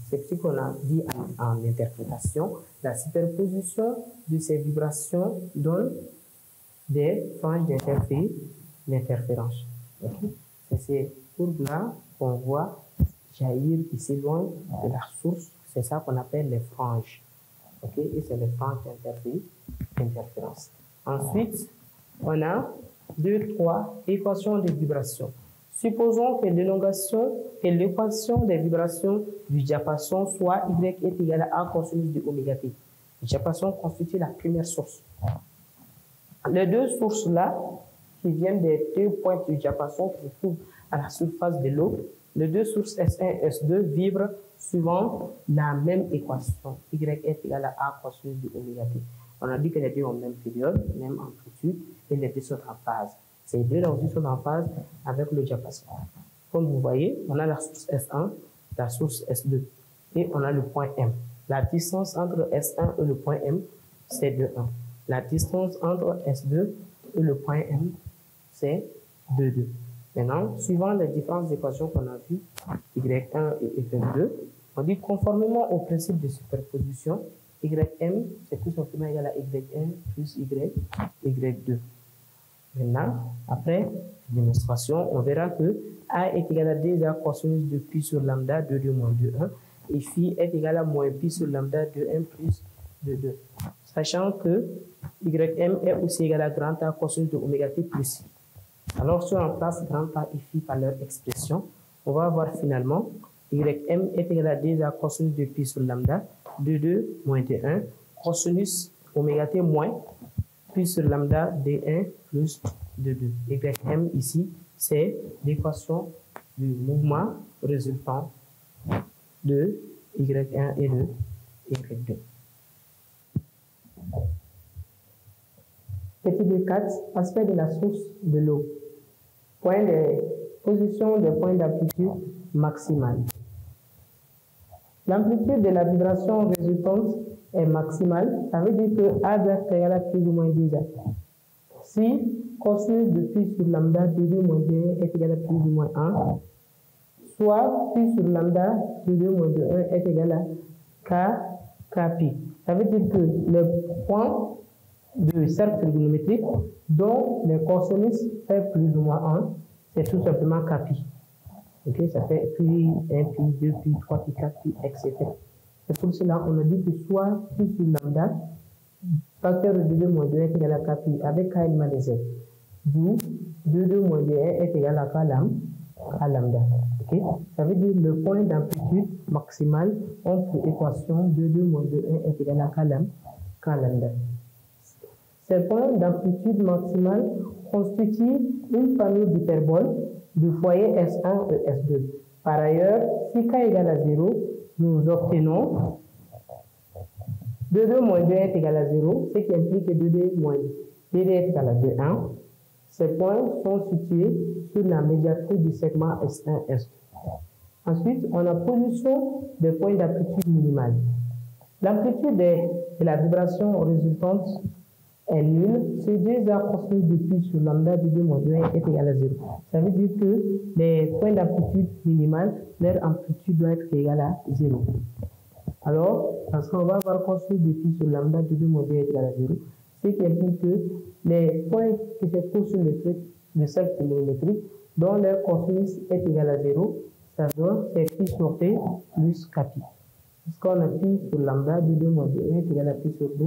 C'est ce qu'on a dit en interprétation. La superposition de ces vibrations donne des franges d'interférence. Okay? C'est ces courbes-là qu'on voit jaillir ici loin de la source. C'est ça qu'on appelle les franges. Okay? Et c'est les franges d'interférence. Ensuite, on a 2, 3 équations de vibration. Supposons que l'équation des vibrations du diapason soit Y est égal à A cosinus de oméga t. Le diapason constitue la première source. Les deux sources-là, qui viennent des 2 pointes du diapason qui se trouvent à la surface de l'eau, les deux sources S1 et S2 vibrent suivant la même équation. Y est égal à A cosinus de oméga t. On a dit que les deux ont même période, même amplitude, et les deux sont en phase. Ces deux-là aussi sont en phase avec le diapason. Comme vous voyez, on a la source S1, la source S2, et on a le point M. La distance entre S1 et le point M, c'est 2,1. La distance entre S2 et le point M, c'est 2,2. Maintenant, suivant les différentes équations qu'on a vues, Y1 et Y2, on dit conformément au principe de superposition, Ym, c'est tout simplement égal à Y1 plus Y2. Maintenant, après démonstration, on verra que A est égal à 2A cosinus de pi sur lambda 2,2 moins 2,1 et phi est égal à moins pi sur lambda 2,1 plus 2,2. Sachant que Ym est aussi égal à grand A cosinus de oméga t plus phi. Alors, si on remplace grand A et phi par leur expression, on va avoir finalement Ym est égal à 2A cosinus de pi sur lambda 2,2 moins 2,1 cosinus oméga t moins pi sur lambda d1 plus 2,2. Ym ici, c'est l'équation du mouvement résultant de Y1 et de Y2. Petit B4, aspect de la source de l'eau. Position des points d'amplitude maximale. L'amplitude de la vibration résultante est maximale, ça veut dire que A doit être égal à plus ou moins 10A. Si cosinus de pi sur lambda 2,2 moins 2,1 est égal à plus ou moins 1, soit pi sur lambda 2,2 moins 2,1 est égal à Kpi. Ça veut dire que le point de cercle trigonométrique dont les cosinus fait plus ou moins 1, c'est tout simplement Kpi. Okay, ça fait pi 1, pi 2, pi 3, pi 4, pi, etc. C'est pour cela qu'on a dit que soit pi sur lambda, facteur de 2,2 moins 2 est égal à Kpi avec K éléments de Z. D'où 2,2 moins 2 est égal à K lambda. Okay? Ça veut dire le point d'amplitude maximale entre équation 2,2 moins 2,1 est égal à K lambda. Ces points d'amplitude maximale constituent une famille d'hyperboles du foyer S1 et S2. Par ailleurs, si K égale à 0, nous obtenons 2,2 moins 2 est égal à 0, ce qui implique que 2,2 moins 2 est égal à 2,1. Ces points sont situés sur la médiatrice du segment S1 S2. Ensuite, on a position des points d'amplitude minimale. L'amplitude de la vibration résultante est nulle si 2A cosinus de pi sur lambda de 2 moins 2 est égal à 0. Ça veut dire que les points d'amplitude minimale, leur amplitude doit être égale à 0. Alors, parce qu'on va avoir cosinus de pi sur lambda de 2 moins 2 est égal à 0, ce qui implique que les points qui se trouvent sur le cercle trigonométrique, dont leur cosinus est égal à 0, ça donne pi sur t plus Kpi. Parce qu'on a pi sur lambda de 2 moins 2 est égal à pi sur 2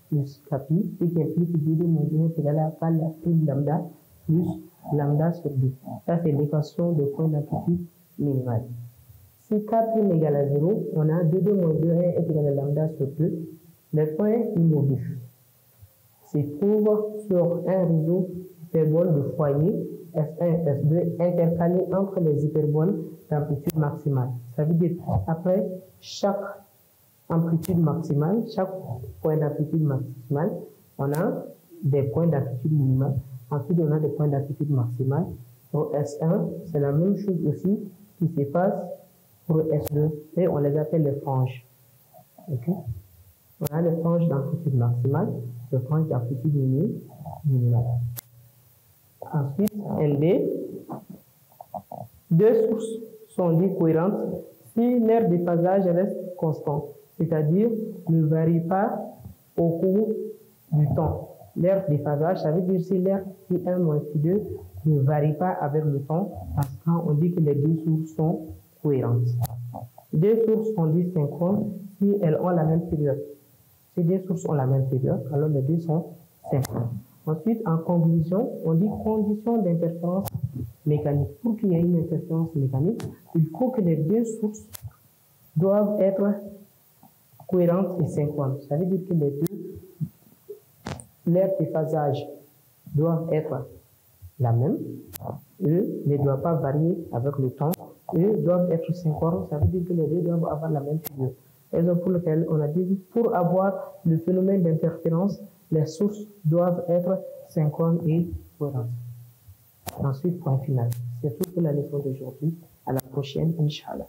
plus Kpi, ce qui implique que 2 moins 2 est égal à pi lambda plus lambda sur 2. Ça, c'est l'équation de point d'amplitude minimale. Si K' est égal à 0, on a 2 moins 2 est égal à lambda sur 2. Les points immobiles se trouvent sur un réseau hyperbole de foyer S1 S2 intercalé entre les hyperboles d'amplitude maximale. Ça veut dire après chaque amplitude maximale, chaque point d'amplitude maximale, on a des points d'amplitude minimale. Ensuite, on a des points d'amplitude maximale. Pour S1, c'est la même chose aussi qui se passe pour S2 et on les appelle les franges. Okay. On a les franges d'amplitude maximale, les franges d'amplitude minimale. Ensuite, ND, deux sources sont dites cohérentes si leur déphasage reste constant, c'est-à-dire ne varie pas au cours du temps. Leur déphasage, ça veut dire si leur Pi1 moins Pi2 ne varie pas avec le temps, parce qu'on dit que les deux sources sont cohérentes. Deux sources sont dites synchrones si elles ont la même période. Si deux sources ont la même période, alors les deux sont synchrones. Ensuite, en conclusion, on dit condition d'interférence mécanique. Pour qu'il y ait une interférence mécanique, il faut que les deux sources doivent être cohérentes et synchrones. Ça veut dire que les deux, leur déphasage doivent être la même. Eux ne doivent pas varier avec le temps. Eux doivent être synchrones. Ça veut dire que les deux doivent avoir la même période. Raison pour laquelle on a dit pour avoir le phénomène d'interférence, les sources doivent être synchrones et cohérentes. Ensuite, point final. C'est tout pour la leçon d'aujourd'hui. À la prochaine, Inch'Allah.